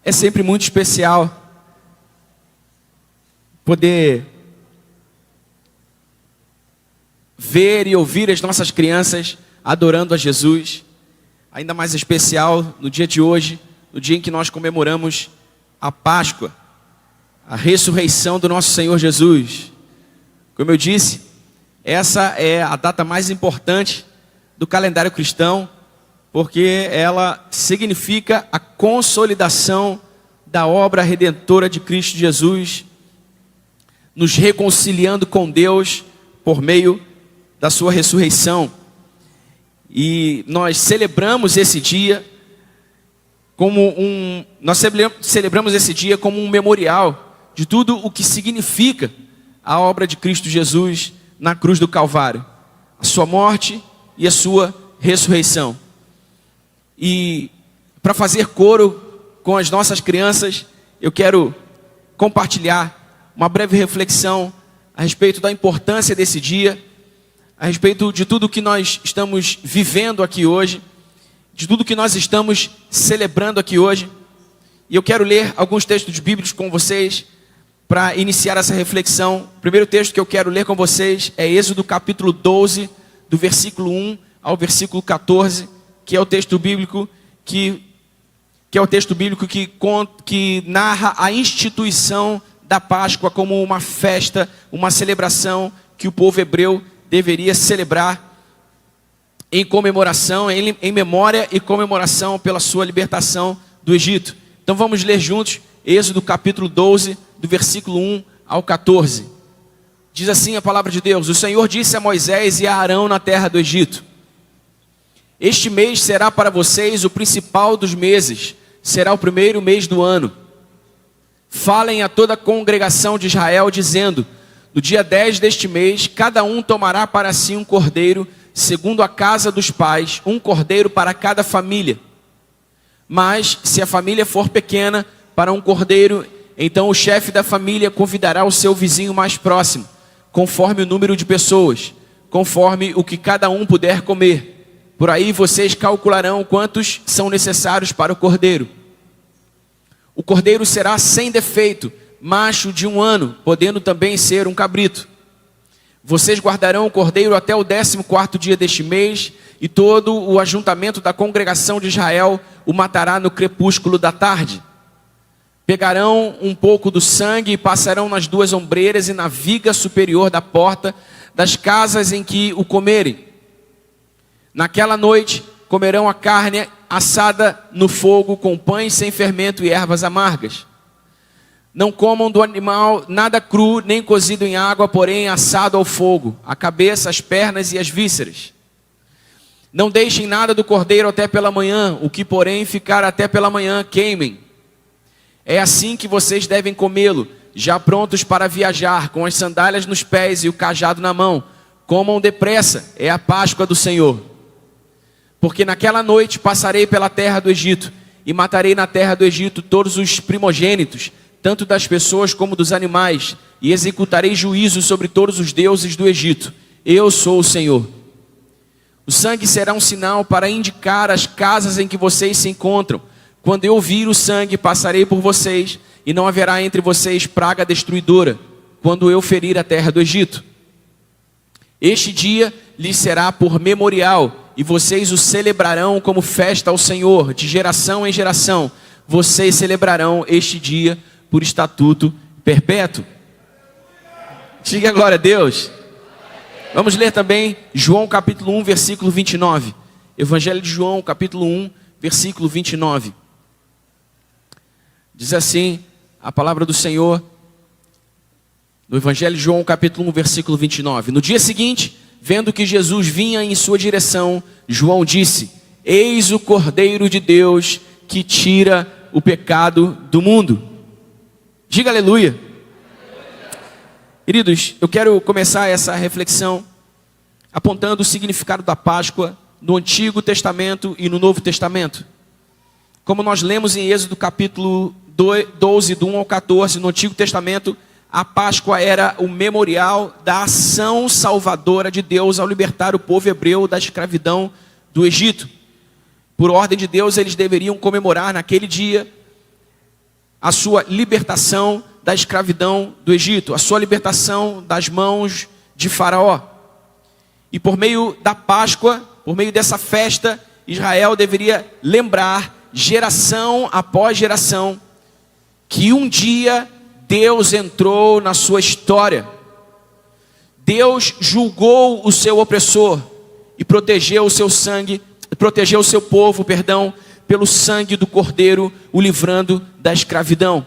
É sempre muito especial poder ver e ouvir as nossas crianças adorando a Jesus. Ainda mais especial no dia de hoje, no dia em que nós comemoramos a Páscoa, a ressurreição do nosso Senhor Jesus. Como eu disse, essa é a data mais importante do calendário cristão, porque ela significa a consolidação da obra redentora de Cristo Jesus, nos reconciliando com Deus por meio da sua ressurreição. E nós celebramos esse dia como um memorial de tudo o que significa a obra de Cristo Jesus na cruz do Calvário, a sua morte e a sua ressurreição. E para fazer coro com as nossas crianças, eu quero compartilhar uma breve reflexão a respeito da importância desse dia, a respeito de tudo que nós estamos vivendo aqui hoje, de tudo que nós estamos celebrando aqui hoje. E eu quero ler alguns textos bíblicos com vocês para iniciar essa reflexão. O primeiro texto que eu quero ler com vocês é Êxodo capítulo 12, do versículo 1 ao versículo 14, que é o texto bíblico que narra a instituição da Páscoa como uma festa, uma celebração que o povo hebreu deveria celebrar em comemoração, em memória e comemoração pela sua libertação do Egito. Então vamos ler juntos Êxodo capítulo 12, do versículo 1 ao 14. Diz assim a palavra de Deus: O Senhor disse a Moisés e a Arão na terra do Egito: Este mês será para vocês o principal dos meses, será o primeiro mês do ano. Falem a toda a congregação de Israel, dizendo: No dia 10 deste mês, cada um tomará para si um cordeiro, segundo a casa dos pais, um cordeiro para cada família. Mas, se a família for pequena, para um cordeiro, então o chefe da família convidará o seu vizinho mais próximo, conforme o número de pessoas, conforme o que cada um puder comer. Por aí vocês calcularão quantos são necessários para o cordeiro. O cordeiro será sem defeito, macho de 1 ano, podendo também ser um cabrito. Vocês guardarão o cordeiro até o 14º dia deste mês, e todo o ajuntamento da congregação de Israel o matará no crepúsculo da tarde. Pegarão um pouco do sangue e passarão nas 2 ombreiras e na viga superior da porta das casas em que o comerem. Naquela noite comerão a carne assada no fogo com pães sem fermento e ervas amargas. Não comam do animal nada cru, nem cozido em água, porém assado ao fogo, a cabeça, as pernas e as vísceras. Não deixem nada do cordeiro até pela manhã, o que porém ficar até pela manhã, queimem. É assim que vocês devem comê-lo, já prontos para viajar, com as sandálias nos pés e o cajado na mão. Comam depressa, é a Páscoa do Senhor. Porque naquela noite passarei pela terra do Egito, e matarei na terra do Egito todos os primogênitos, tanto das pessoas como dos animais, e executarei juízo sobre todos os deuses do Egito. Eu sou o Senhor. O sangue será um sinal para indicar as casas em que vocês se encontram. Quando eu vir o sangue, passarei por vocês, e não haverá entre vocês praga destruidora, quando eu ferir a terra do Egito. Este dia lhes será por memorial, e vocês o celebrarão como festa ao Senhor, de geração em geração. Vocês celebrarão este dia por estatuto perpétuo. Diga glória a Deus. Vamos ler também João capítulo 1, versículo 29. Evangelho de João, capítulo 1, versículo 29. Diz assim a palavra do Senhor, no Evangelho de João, capítulo 1, versículo 29. No dia seguinte, vendo que Jesus vinha em sua direção, João disse: Eis o Cordeiro de Deus que tira o pecado do mundo. Diga aleluia. Queridos, eu quero começar essa reflexão apontando o significado da Páscoa no Antigo Testamento e no Novo Testamento. Como nós lemos em Êxodo capítulo 12, do 1 ao 14, no Antigo Testamento, a Páscoa era o memorial da ação salvadora de Deus ao libertar o povo hebreu da escravidão do Egito. Por ordem de Deus, eles deveriam comemorar naquele dia a sua libertação da escravidão do Egito, a sua libertação das mãos de Faraó. E por meio da Páscoa, por meio dessa festa, Israel deveria lembrar, geração após geração, que um dia Deus entrou na sua história. Deus julgou o seu opressor e protegeu o seu sangue, protegeu o seu povo, pelo sangue do Cordeiro, o livrando da escravidão.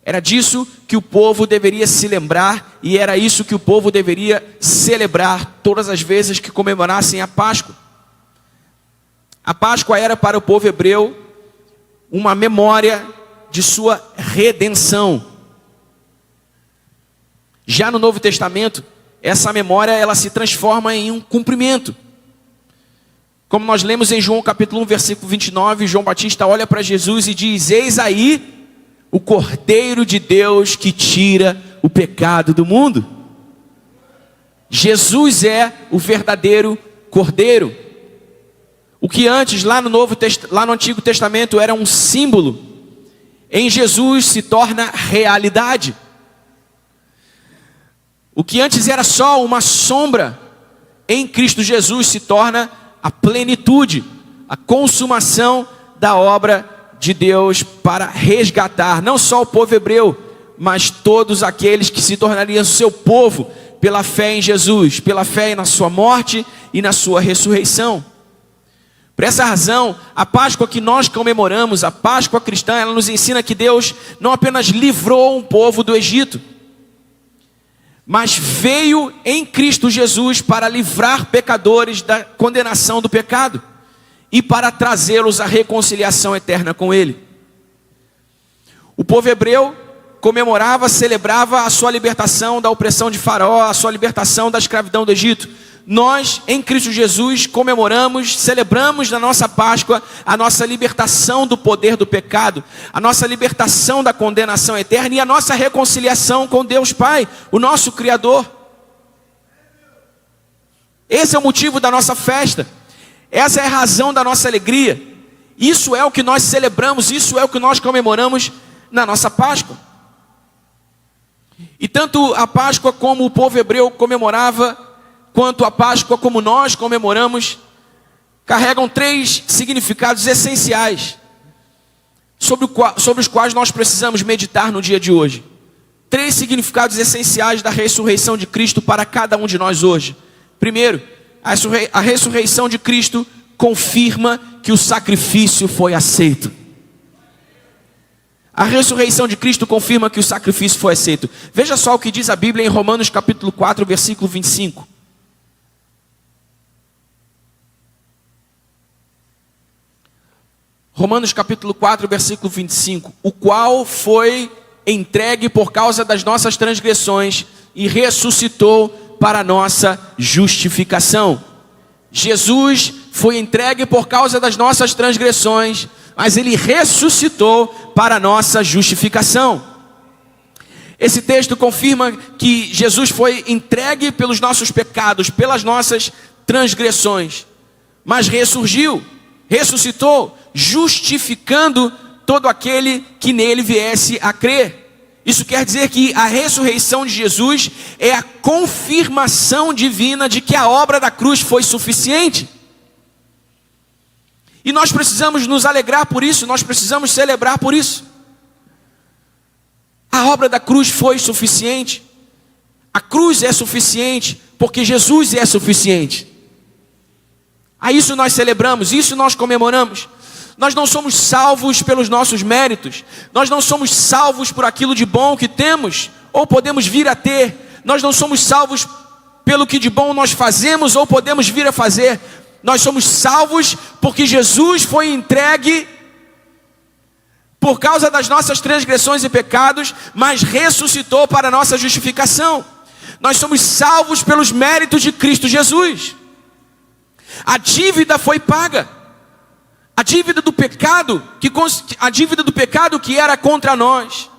Era disso que o povo deveria se lembrar, e era isso que o povo deveria celebrar todas as vezes que comemorassem a Páscoa. A Páscoa era para o povo hebreu uma memória de sua redenção. Já no Novo Testamento, essa memória ela se transforma em um cumprimento. Como nós lemos em João capítulo 1, versículo 29, João Batista olha para Jesus e diz: eis aí o Cordeiro de Deus que tira o pecado do mundo. Jesus é o verdadeiro Cordeiro. O que antes, lá no Antigo Testamento, era um símbolo, em Jesus se torna realidade. O que antes era só uma sombra, em Cristo Jesus se torna a plenitude, a consumação da obra de Deus para resgatar não só o povo hebreu, mas todos aqueles que se tornariam seu povo pela fé em Jesus, pela fé na sua morte e na sua ressurreição. Por essa razão, a Páscoa que nós comemoramos, a Páscoa cristã, ela nos ensina que Deus não apenas livrou um povo do Egito, mas veio em Cristo Jesus para livrar pecadores da condenação do pecado e para trazê-los à reconciliação eterna com Ele. O povo hebreu comemorava, celebrava a sua libertação da opressão de Faraó, a sua libertação da escravidão do Egito. Nós, em Cristo Jesus, comemoramos, celebramos na nossa Páscoa a nossa libertação do poder do pecado, a nossa libertação da condenação eterna e a nossa reconciliação com Deus Pai, o nosso Criador. Esse é o motivo da nossa festa, essa é a razão da nossa alegria. Isso é o que nós celebramos, isso é o que nós comemoramos na nossa Páscoa. E tanto a Páscoa como o povo hebreu comemorava, quanto a Páscoa como nós comemoramos, carregam três significados essenciais, sobre os quais nós precisamos meditar no dia de hoje. Três significados essenciais da ressurreição de Cristo para cada um de nós hoje. Primeiro, a ressurreição de Cristo confirma que o sacrifício foi aceito. A ressurreição de Cristo confirma que o sacrifício foi aceito. Veja só o que diz a Bíblia em Romanos capítulo 4, versículo 25. Romanos capítulo 4, versículo 25. O qual foi entregue por causa das nossas transgressões e ressuscitou para a nossa justificação. Jesus foi entregue por causa das nossas transgressões, mas Ele ressuscitou para a nossa justificação. Esse texto confirma que Jesus foi entregue pelos nossos pecados, pelas nossas transgressões, mas ressuscitou, justificando todo aquele que nele viesse a crer. Isso quer dizer que a ressurreição de Jesus é a confirmação divina de que a obra da cruz foi suficiente. E nós precisamos nos alegrar por isso, nós precisamos celebrar por isso. A obra da cruz foi suficiente. A cruz é suficiente porque Jesus é suficiente. A isso nós celebramos, isso nós comemoramos. Nós não somos salvos pelos nossos méritos. Nós não somos salvos por aquilo de bom que temos ou podemos vir a ter. Nós não somos salvos pelo que de bom nós fazemos ou podemos vir a fazer. Nós somos salvos porque Jesus foi entregue por causa das nossas transgressões e pecados, mas ressuscitou para a nossa justificação. Nós somos salvos pelos méritos de Cristo Jesus. A dívida foi paga. A dívida do pecado que era contra nós.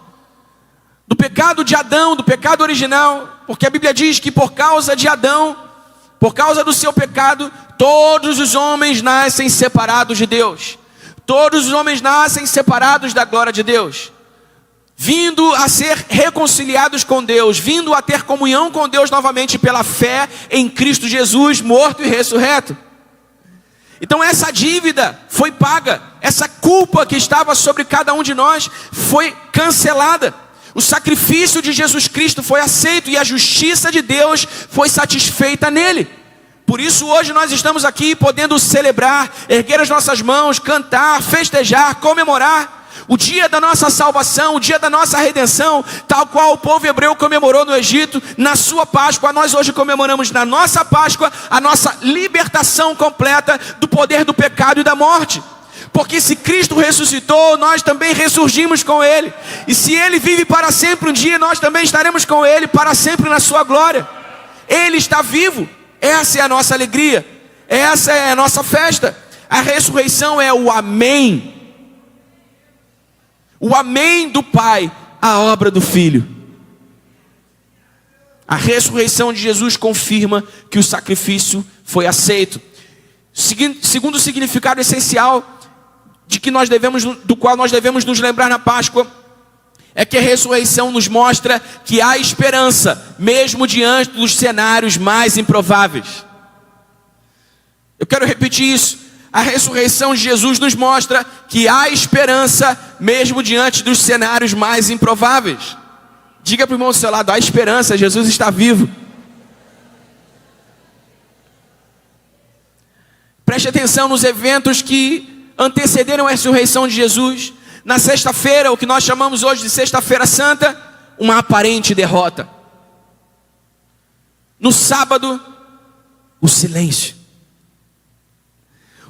Do pecado de Adão, do pecado original. Porque a Bíblia diz que por causa de Adão, por causa do seu pecado, todos os homens nascem separados de Deus. Todos os homens nascem separados da glória de Deus. vindo a ser reconciliados com Deus, vindo a ter comunhão com Deus novamente pela fé em Cristo Jesus, morto e ressurreto. Então essa dívida foi paga, essa culpa que estava sobre cada um de nós foi cancelada. O sacrifício de Jesus Cristo foi aceito e a justiça de Deus foi satisfeita nele. Por isso hoje nós estamos aqui podendo celebrar, erguer as nossas mãos, cantar, festejar, comemorar o dia da nossa salvação, o dia da nossa redenção, tal qual o povo hebreu comemorou no Egito, na sua Páscoa. Nós hoje comemoramos na nossa Páscoa a nossa libertação completa do poder do pecado e da morte. Porque se Cristo ressuscitou, nós também ressurgimos com Ele. E se Ele vive para sempre um dia, nós também estaremos com Ele para sempre na sua glória. Ele está vivo. Essa é a nossa alegria. Essa é a nossa festa. A ressurreição é o amém. O amém do Pai, a obra do Filho. A ressurreição de Jesus confirma que o sacrifício foi aceito. Segundo o significado essencial de que do qual nós devemos nos lembrar na Páscoa, é que a ressurreição nos mostra que há esperança, mesmo diante dos cenários mais improváveis. Eu quero repetir isso. A ressurreição de Jesus nos mostra que há esperança, mesmo diante dos cenários mais improváveis. Diga para o irmão do seu lado: há esperança, Jesus está vivo. Preste atenção nos eventos que antecederam a ressurreição de Jesus. Na sexta-feira, o que nós chamamos hoje de Sexta-feira Santa, uma aparente derrota. No sábado, o silêncio.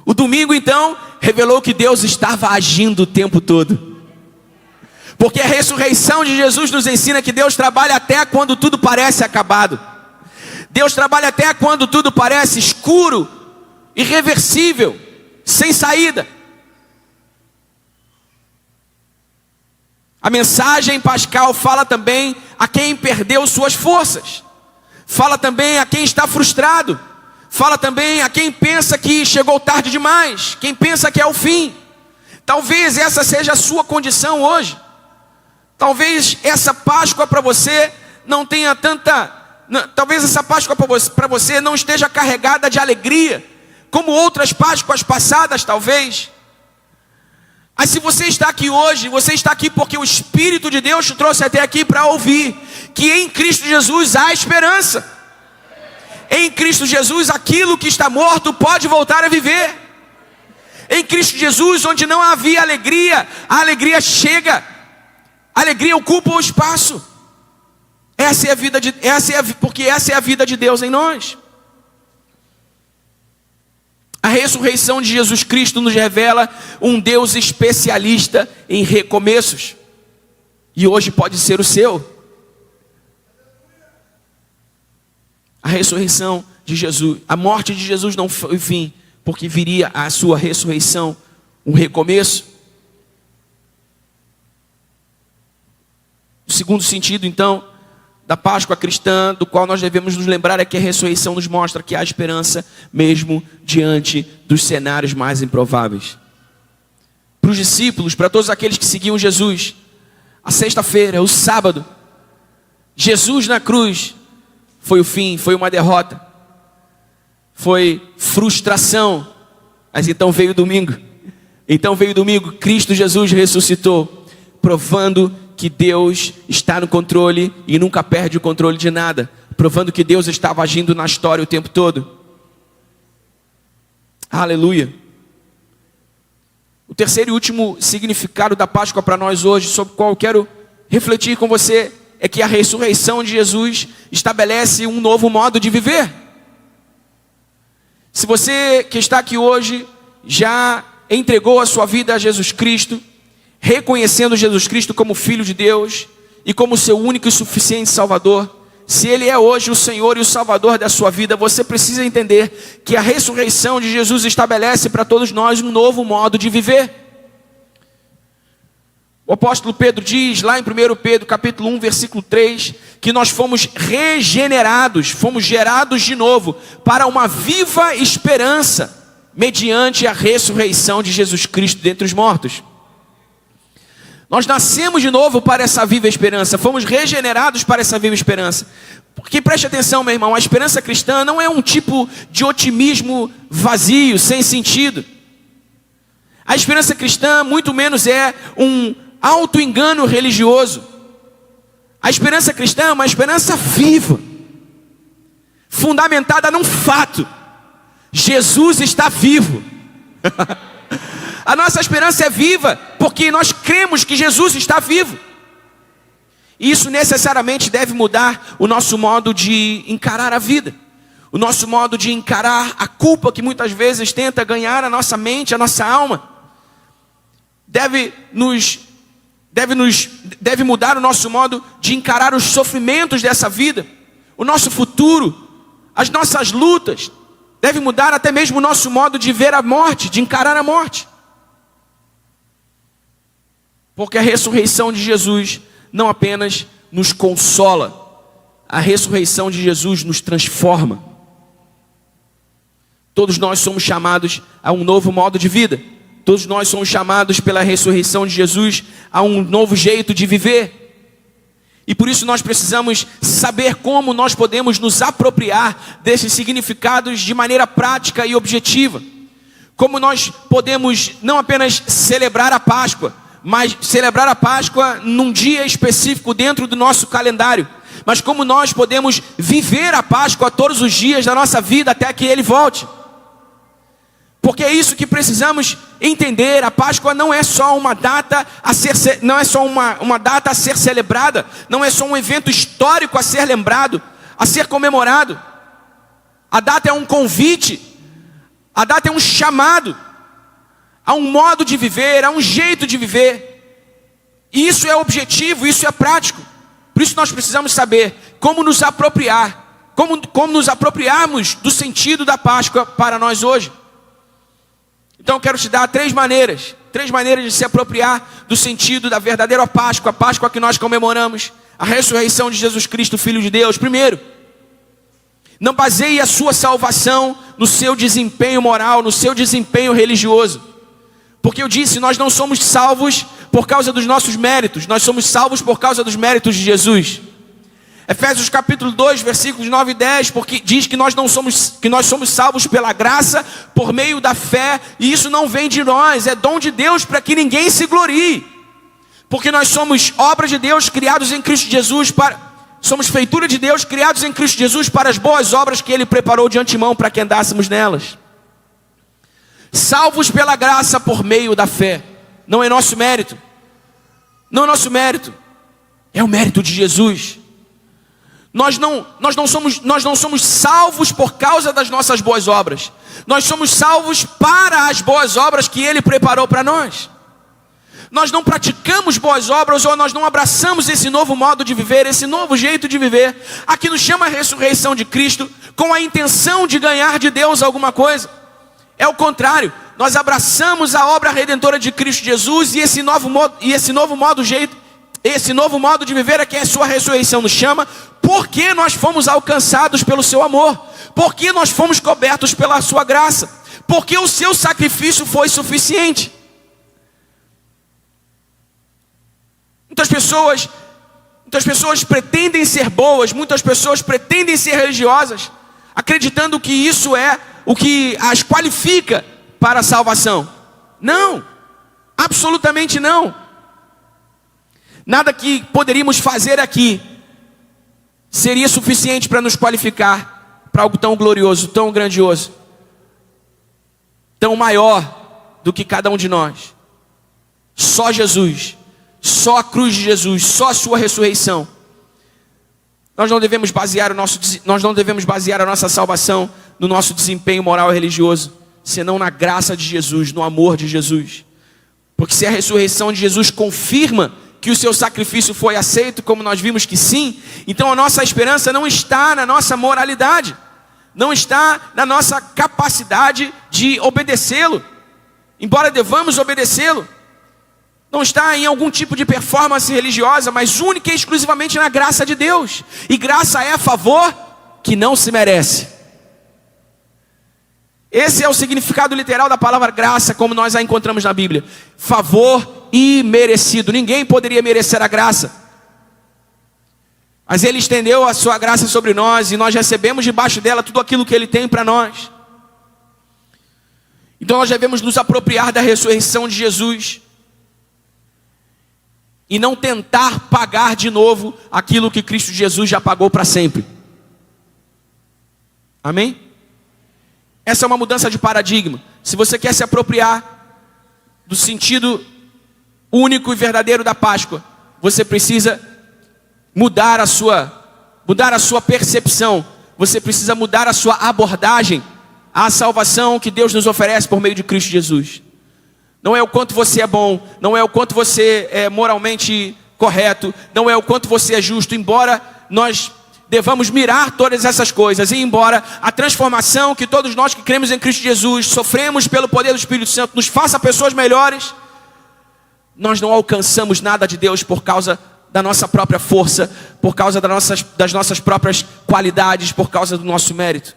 O domingo, então, revelou que Deus estava agindo o tempo todo. Porque a ressurreição de Jesus nos ensina que Deus trabalha até quando tudo parece acabado. Deus trabalha até quando tudo parece escuro, irreversível, sem saída. A mensagem pascal fala também a quem perdeu suas forças. Fala também a quem está frustrado. Fala também a quem pensa que chegou tarde demais, quem pensa que é o fim. Talvez essa seja a sua condição hoje. Talvez essa Páscoa para você não tenha talvez essa Páscoa para você não esteja carregada de alegria, como outras Páscoas passadas talvez. Mas se você está aqui hoje, você está aqui porque o Espírito de Deus te trouxe até aqui para ouvir que em Cristo Jesus há esperança. Em Cristo Jesus, aquilo que está morto pode voltar a viver. Em Cristo Jesus, onde não havia alegria, a alegria chega. A alegria ocupa o espaço. Porque essa é a vida de Deus em nós. A ressurreição de Jesus Cristo nos revela um Deus especialista em recomeços. E hoje pode ser o seu. A ressurreição de Jesus, a morte de Jesus não foi o fim, porque viria a sua ressurreição, um recomeço. O segundo sentido, então, da Páscoa cristã, do qual nós devemos nos lembrar, é que a ressurreição nos mostra que há esperança, mesmo diante dos cenários mais improváveis. Para os discípulos, para todos aqueles que seguiam Jesus, a sexta-feira, o sábado, Jesus na cruz, foi o fim, foi uma derrota, foi frustração. Mas então veio o domingo. Cristo Jesus ressuscitou, provando que Deus está no controle e nunca perde o controle de nada, provando que Deus estava agindo na história o tempo todo. Aleluia. O terceiro e último significado da Páscoa para nós hoje, sobre o qual eu quero refletir com você, é que a ressurreição de Jesus estabelece um novo modo de viver. Se você que está aqui hoje já entregou a sua vida a Jesus Cristo, reconhecendo Jesus Cristo como Filho de Deus e como seu único e suficiente Salvador, se Ele é hoje o Senhor e o Salvador da sua vida, você precisa entender que a ressurreição de Jesus estabelece para todos nós um novo modo de viver. O apóstolo Pedro diz lá em 1 Pedro capítulo 1, versículo 3, que nós fomos regenerados, fomos gerados de novo para uma viva esperança, mediante a ressurreição de Jesus Cristo dentre os mortos. Nós nascemos de novo para essa viva esperança. Fomos regenerados para essa viva esperança. Porque preste atenção, meu irmão, a esperança cristã não é um tipo de otimismo vazio, sem sentido. A esperança cristã muito menos é um auto-engano religioso. A esperança cristã é uma esperança viva, fundamentada num fato: Jesus está vivo. A nossa esperança é viva porque nós cremos que Jesus está vivo. E isso necessariamente deve mudar o nosso modo de encarar a vida, o nosso modo de encarar a culpa que muitas vezes tenta ganhar a nossa mente, a nossa alma. Deve mudar o nosso modo de encarar os sofrimentos dessa vida, o nosso futuro, as nossas lutas. Deve mudar até mesmo o nosso modo de ver a morte, de encarar a morte. Porque a ressurreição de Jesus não apenas nos consola, a ressurreição de Jesus nos transforma. Todos nós somos chamados a um novo modo de vida. Todos nós somos chamados pela ressurreição de Jesus a um novo jeito de viver. E por isso nós precisamos saber como nós podemos nos apropriar desses significados de maneira prática e objetiva. Como nós podemos não apenas celebrar a Páscoa, mas celebrar a Páscoa num dia específico dentro do nosso calendário. Mas como nós podemos viver a Páscoa todos os dias da nossa vida até que Ele volte. Porque é isso que precisamos entender. A Páscoa não é só uma data a ser, uma data a ser celebrada, não é só um evento histórico a ser lembrado, a ser comemorado. A data é um convite, a data é um chamado, a um modo de viver, a um jeito de viver. E isso é objetivo, isso é prático. Por isso nós precisamos saber como nos apropriar, como nos apropriarmos do sentido da Páscoa para nós hoje. Então eu quero te dar três maneiras de se apropriar do sentido da verdadeira Páscoa, a Páscoa que nós comemoramos, a ressurreição de Jesus Cristo, Filho de Deus. Primeiro, não baseie a sua salvação no seu desempenho moral, no seu desempenho religioso. Porque eu disse, nós não somos salvos por causa dos nossos méritos, nós somos salvos por causa dos méritos de Jesus. Efésios capítulo 2, versículos 9 e 10, porque diz que nós somos salvos pela graça, por meio da fé, e isso não vem de nós, é dom de Deus para que ninguém se glorie. Porque nós somos obra de Deus, criados em Cristo Jesus, somos feitura de Deus, criados em Cristo Jesus para as boas obras que Ele preparou de antemão para que andássemos nelas. Salvos pela graça por meio da fé. Não é nosso mérito. Não é nosso mérito. É o mérito de Jesus. Nós não somos salvos por causa das nossas boas obras. Nós somos salvos para as boas obras que Ele preparou para nós. Nós não praticamos boas obras ou nós não abraçamos esse novo modo de viver, esse novo jeito de viver. Aqui nos chama a ressurreição de Cristo com a intenção de ganhar de Deus alguma coisa. É o contrário. Nós abraçamos a obra redentora de Cristo Jesus e esse novo modo de viver é que a sua ressurreição nos chama, porque nós fomos alcançados pelo seu amor, porque nós fomos cobertos pela sua graça, porque o seu sacrifício foi suficiente. Muitas pessoas pretendem ser boas, muitas pessoas pretendem ser religiosas, acreditando que isso é o que as qualifica para a salvação. Não, absolutamente não. Nada que poderíamos fazer aqui seria suficiente para nos qualificar para algo tão glorioso, tão grandioso, tão maior do que cada um de nós. Só Jesus, só a cruz de Jesus, só a sua ressurreição. Nós não devemos basear a nossa salvação no nosso desempenho moral e religioso, senão na graça de Jesus, no amor de Jesus. Porque se a ressurreição de Jesus confirma que o seu sacrifício foi aceito, como nós vimos que sim, então a nossa esperança não está na nossa moralidade, não está na nossa capacidade de obedecê-lo, embora devamos obedecê-lo, não está em algum tipo de performance religiosa, mas única e exclusivamente na graça de Deus. E graça é favor que não se merece. Esse é o significado literal da palavra graça, como nós a encontramos na Bíblia. Favor imerecido. Ninguém poderia merecer a graça. Mas Ele estendeu a sua graça sobre nós e nós recebemos debaixo dela tudo aquilo que Ele tem para nós. Então nós devemos nos apropriar da ressurreição de Jesus e não tentar pagar de novo aquilo que Cristo Jesus já pagou para sempre. Amém? Essa é uma mudança de paradigma. Se você quer se apropriar do sentido único e verdadeiro da Páscoa, você precisa mudar a sua percepção. Você precisa mudar a sua abordagem à salvação que Deus nos oferece por meio de Cristo Jesus. Não é o quanto você é bom, não é o quanto você é moralmente correto, não é o quanto você é justo, embora nós devamos mirar todas essas coisas, e embora a transformação que todos nós que cremos em Cristo Jesus sofremos pelo poder do Espírito Santo nos faça pessoas melhores, nós não alcançamos nada de Deus por causa da nossa própria força, por causa das nossas próprias qualidades, por causa do nosso mérito.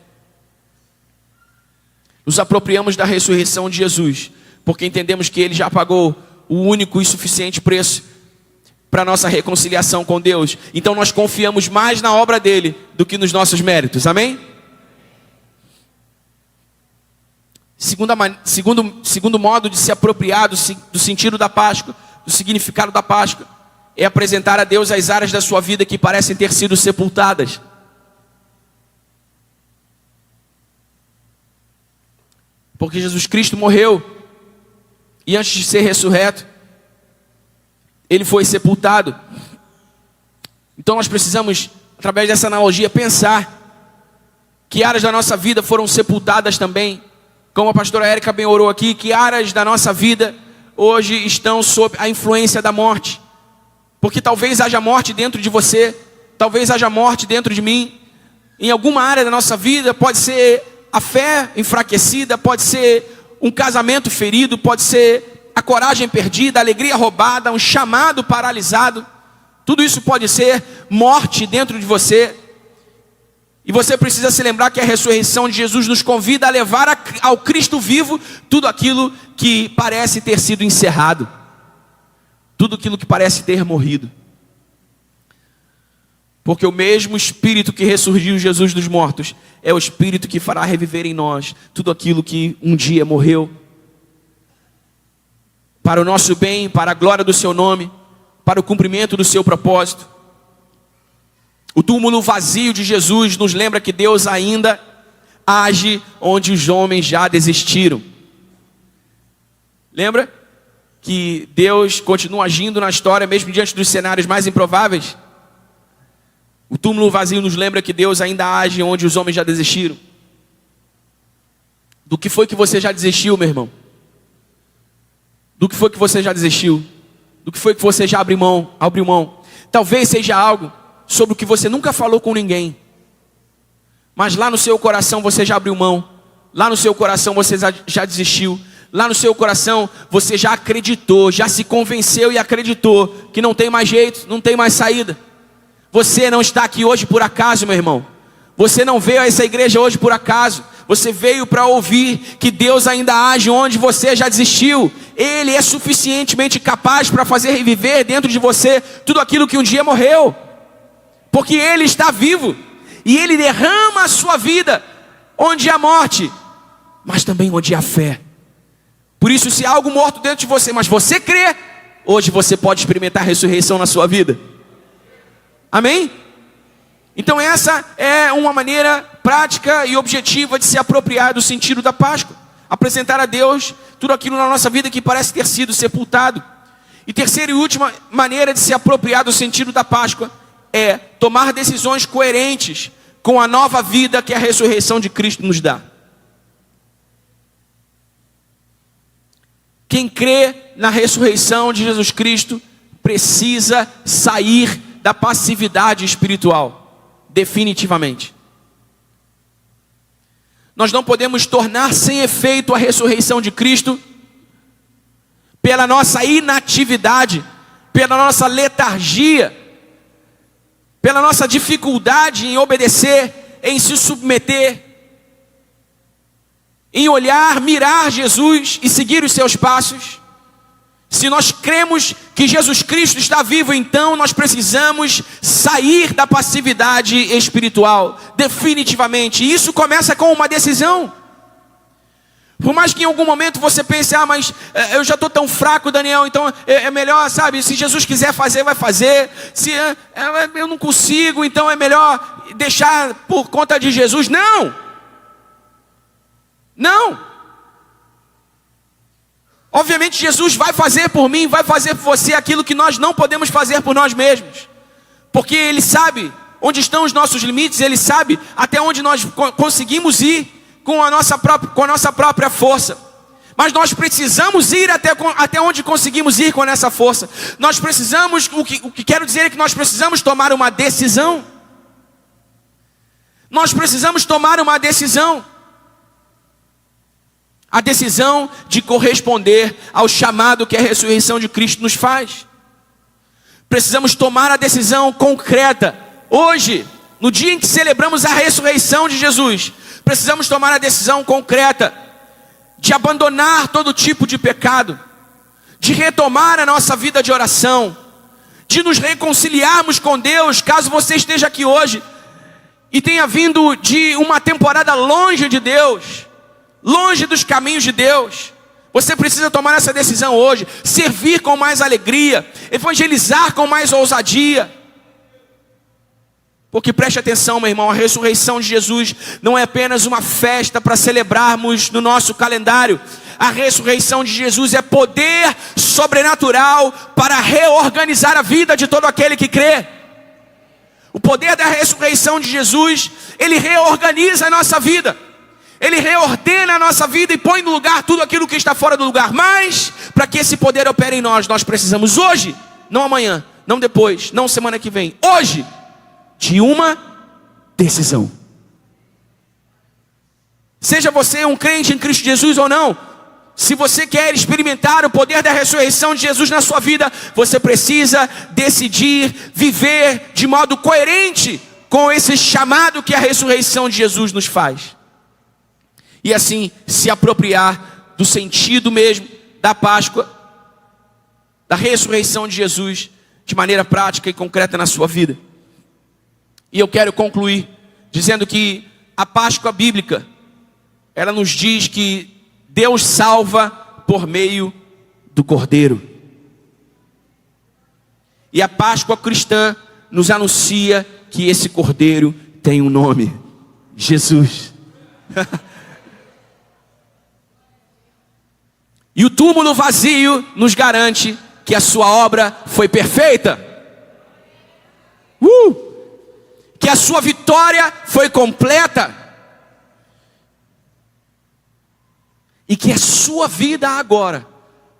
Nos apropriamos da ressurreição de Jesus, porque entendemos que Ele já pagou o único e suficiente preço para a nossa reconciliação com Deus. Então nós confiamos mais na obra dele do que nos nossos méritos. Amém? Segundo modo de se apropriar do sentido da Páscoa, do significado da Páscoa, é apresentar a Deus as áreas da sua vida que parecem ter sido sepultadas. Porque Jesus Cristo morreu e antes de ser ressurreto, Ele foi sepultado. Então nós precisamos, através dessa analogia, pensar que áreas da nossa vida foram sepultadas também. Como a pastora Érica bem orou aqui, que áreas da nossa vida hoje estão sob a influência da morte. Porque talvez haja morte dentro de você, talvez haja morte dentro de mim. Em alguma área da nossa vida, pode ser a fé enfraquecida, pode ser um casamento ferido, pode ser a coragem perdida, a alegria roubada, um chamado paralisado. Tudo isso pode ser morte dentro de você. E você precisa se lembrar que a ressurreição de Jesus nos convida a levar ao Cristo vivo tudo aquilo que parece ter sido encerrado. Tudo aquilo que parece ter morrido. Porque o mesmo Espírito que ressurgiu Jesus dos mortos é o Espírito que fará reviver em nós tudo aquilo que um dia morreu. Para o nosso bem, para a glória do seu nome, para o cumprimento do seu propósito. O túmulo vazio de Jesus nos lembra que Deus ainda age onde os homens já desistiram. Lembra que Deus continua agindo na história mesmo diante dos cenários mais improváveis? O túmulo vazio nos lembra que Deus ainda age onde os homens já desistiram. Do que foi que você já desistiu, meu irmão? Do que foi que você já desistiu? Do que foi que você já abriu mão? Talvez seja algo sobre o que você nunca falou com ninguém, mas lá no seu coração você já abriu mão. Lá no seu coração você já desistiu. Lá no seu coração você já acreditou, já se convenceu e acreditou que não tem mais jeito, não tem mais saída. Você não está aqui hoje por acaso, meu irmão. Você não veio a essa igreja hoje por acaso. Você veio para ouvir que Deus ainda age onde você já desistiu. Ele é suficientemente capaz para fazer reviver dentro de você tudo aquilo que um dia morreu. Porque Ele está vivo. E Ele derrama a sua vida onde há morte, mas também onde há fé. Por isso, se há algo morto dentro de você, mas você crê, hoje você pode experimentar a ressurreição na sua vida. Amém? Então essa é uma maneira prática e objetiva de se apropriar do sentido da Páscoa. Apresentar a Deus tudo aquilo na nossa vida que parece ter sido sepultado. E terceira e última maneira de se apropriar do sentido da Páscoa é tomar decisões coerentes com a nova vida que a ressurreição de Cristo nos dá. Quem crê na ressurreição de Jesus Cristo precisa sair da passividade espiritual, definitivamente. Nós não podemos tornar sem efeito a ressurreição de Cristo pela nossa inatividade, pela nossa letargia, pela nossa dificuldade em obedecer, em se submeter, em olhar, mirar Jesus e seguir os seus passos. Se nós cremos que Jesus Cristo está vivo, então nós precisamos sair da passividade espiritual, definitivamente. E isso começa com uma decisão. Por mais que em algum momento você pense, mas eu já estou tão fraco, Daniel, então é melhor, sabe, se Jesus quiser fazer, vai fazer. Se eu não consigo, então é melhor deixar por conta de Jesus. Não! Não! Obviamente Jesus vai fazer por mim, vai fazer por você aquilo que nós não podemos fazer por nós mesmos. Porque Ele sabe onde estão os nossos limites, Ele sabe até onde nós conseguimos ir com a nossa própria força. Mas nós precisamos ir até onde conseguimos ir com essa força. Nós precisamos, o que quero dizer é que nós precisamos tomar uma decisão. Nós precisamos tomar uma decisão. A decisão de corresponder ao chamado que a ressurreição de Cristo nos faz. Precisamos tomar a decisão concreta. Hoje, no dia em que celebramos a ressurreição de Jesus, precisamos tomar a decisão concreta de abandonar todo tipo de pecado, de retomar a nossa vida de oração, de nos reconciliarmos com Deus. Caso você esteja aqui hoje e tenha vindo de uma temporada longe de Deus, longe dos caminhos de Deus, você precisa tomar essa decisão hoje. Servir com mais alegria, evangelizar com mais ousadia. Porque preste atenção, meu irmão, a ressurreição de Jesus não é apenas uma festa para celebrarmos no nosso calendário. A ressurreição de Jesus é poder sobrenatural para reorganizar a vida de todo aquele que crê. O poder da ressurreição de Jesus, Ele reorganiza a nossa vida. Ele reordena a nossa vida e põe no lugar tudo aquilo que está fora do lugar. Mas, para que esse poder opere em nós, nós precisamos hoje, não amanhã, não depois, não semana que vem, hoje, de uma decisão. Seja você um crente em Cristo Jesus ou não, se você quer experimentar o poder da ressurreição de Jesus na sua vida, você precisa decidir viver de modo coerente com esse chamado que a ressurreição de Jesus nos faz. E assim se apropriar do sentido mesmo da Páscoa, da ressurreição de Jesus, de maneira prática e concreta na sua vida. E eu quero concluir dizendo que a Páscoa bíblica, ela nos diz que Deus salva por meio do Cordeiro. E a Páscoa cristã nos anuncia que esse Cordeiro tem um nome: Jesus. E o túmulo vazio nos garante que a sua obra foi perfeita. Que a sua vitória foi completa. E que a sua vida agora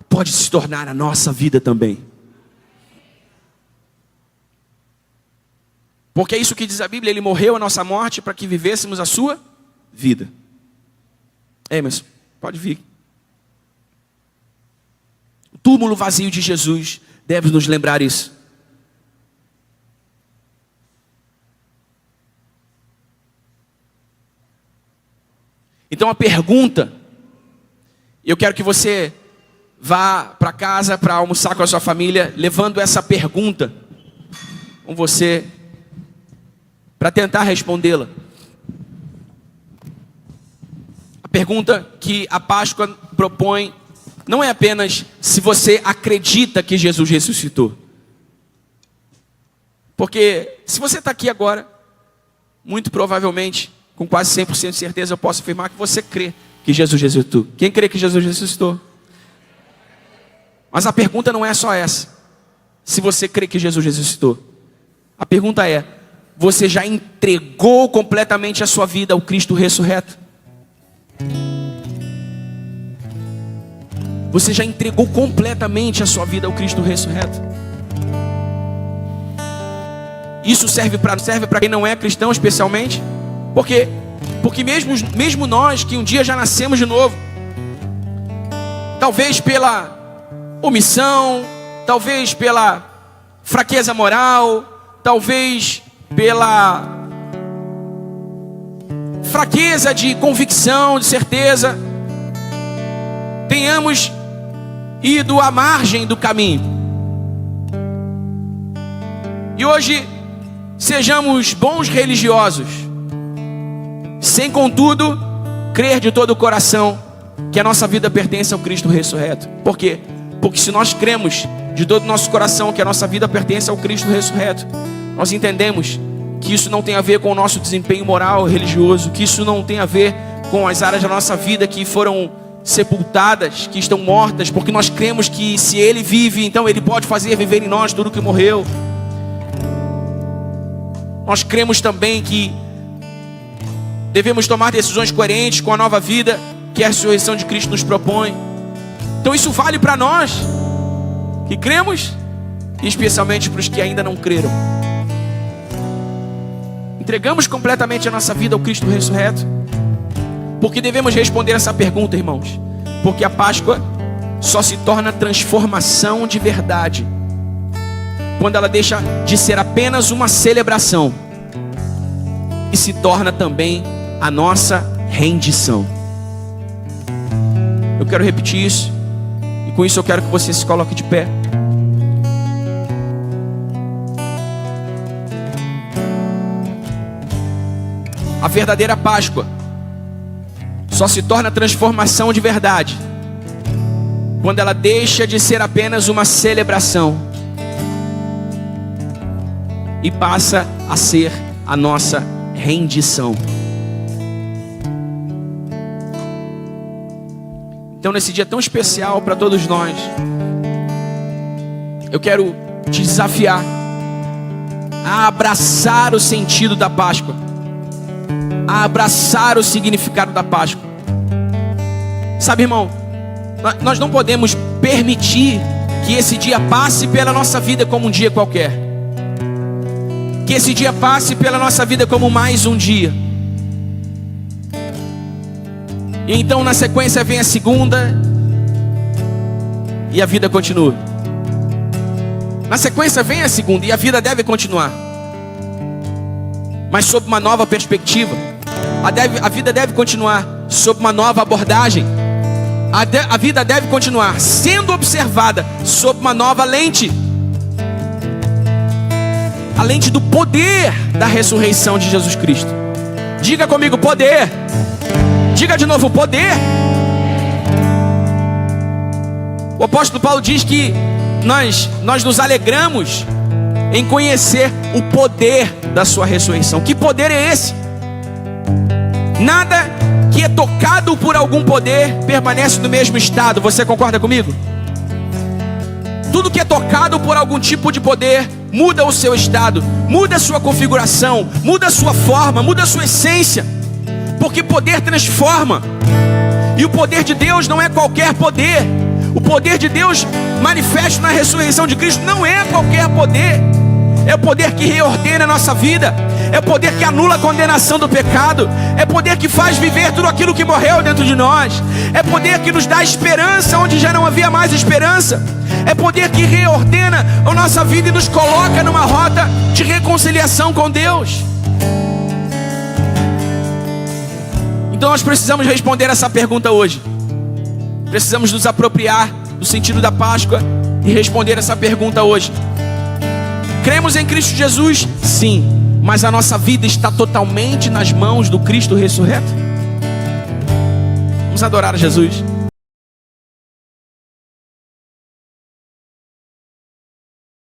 pode se tornar a nossa vida também. Porque é isso que diz a Bíblia: Ele morreu a nossa morte para que vivêssemos a sua vida. Emerson, pode vir. O túmulo vazio de Jesus deve nos lembrar isso. Então a pergunta, eu quero que você vá para casa para almoçar com a sua família, levando essa pergunta com você, para tentar respondê-la. A pergunta que a Páscoa propõe não é apenas se você acredita que Jesus ressuscitou. Porque se você está aqui agora, muito provavelmente, com quase 100% de certeza, eu posso afirmar que você crê que Jesus ressuscitou. Quem crê que Jesus ressuscitou? Mas a pergunta não é só essa. Se você crê que Jesus ressuscitou, a pergunta é: você já entregou completamente a sua vida ao Cristo ressurreto? Você já entregou completamente a sua vida ao Cristo ressurreto? Isso serve para quem não é cristão especialmente? Porque mesmo nós que um dia já nascemos de novo, talvez pela omissão, talvez pela fraqueza moral, talvez pela fraqueza de convicção, de certeza, tenhamos ido à margem do caminho. E hoje sejamos bons religiosos, sem contudo crer de todo o coração que a nossa vida pertence ao Cristo ressurreto. Por quê? Porque se nós cremos de todo o nosso coração que a nossa vida pertence ao Cristo ressurreto, nós entendemos que isso não tem a ver com o nosso desempenho moral, religioso, que isso não tem a ver com as áreas da nossa vida que foram sepultadas, que estão mortas, porque nós cremos que se Ele vive, então Ele pode fazer viver em nós tudo que morreu. Nós cremos também que devemos tomar decisões coerentes com a nova vida que a ressurreição de Cristo nos propõe. Então isso vale para nós que cremos, e especialmente para os que ainda não creram. Entregamos completamente a nossa vida ao Cristo ressurreto? Porque devemos responder essa pergunta, irmãos. Porque a Páscoa só se torna transformação de verdade quando ela deixa de ser apenas uma celebração e se torna também a nossa rendição. Eu quero repetir isso, e com isso eu quero que você se coloque de pé. A verdadeira Páscoa só se torna transformação de verdade quando ela deixa de ser apenas uma celebração e passa a ser a nossa rendição. Então, nesse dia tão especial para todos nós, eu quero te desafiar a abraçar o sentido da Páscoa, a abraçar o significado da Páscoa. Sabe, irmão, nós não podemos permitir que esse dia passe pela nossa vida como um dia qualquer, que esse dia passe pela nossa vida como mais um dia. E então na sequência vem a segunda e a vida continua. Na sequência vem a segunda e a vida deve continuar, mas sob uma nova perspectiva. A vida deve continuar sob uma nova abordagem. A vida deve continuar sendo observada sob uma nova lente, a lente do poder da ressurreição de Jesus Cristo. Diga comigo, poder. Diga de novo, poder. O apóstolo Paulo diz que nós nos alegramos em conhecer o poder da sua ressurreição. Que poder é esse? Nada que é tocado por algum poder permanece no mesmo estado. Você concorda comigo? Tudo que é tocado por algum tipo de poder muda o seu estado, muda a sua configuração, muda a sua forma, muda a sua essência. Porque poder transforma. E o poder de Deus não é qualquer poder. O poder de Deus manifesto na ressurreição de Cristo não é qualquer poder. É o poder que reordena a nossa vida. É o poder que anula a condenação do pecado. É o poder que faz viver tudo aquilo que morreu dentro de nós. É o poder que nos dá esperança onde já não havia mais esperança. É o poder que reordena a nossa vida e nos coloca numa rota de reconciliação com Deus. Então nós precisamos responder essa pergunta hoje. Precisamos nos apropriar do sentido da Páscoa e responder essa pergunta hoje. Cremos em Cristo Jesus? Sim. Mas a nossa vida está totalmente nas mãos do Cristo ressurreto? Vamos adorar a Jesus.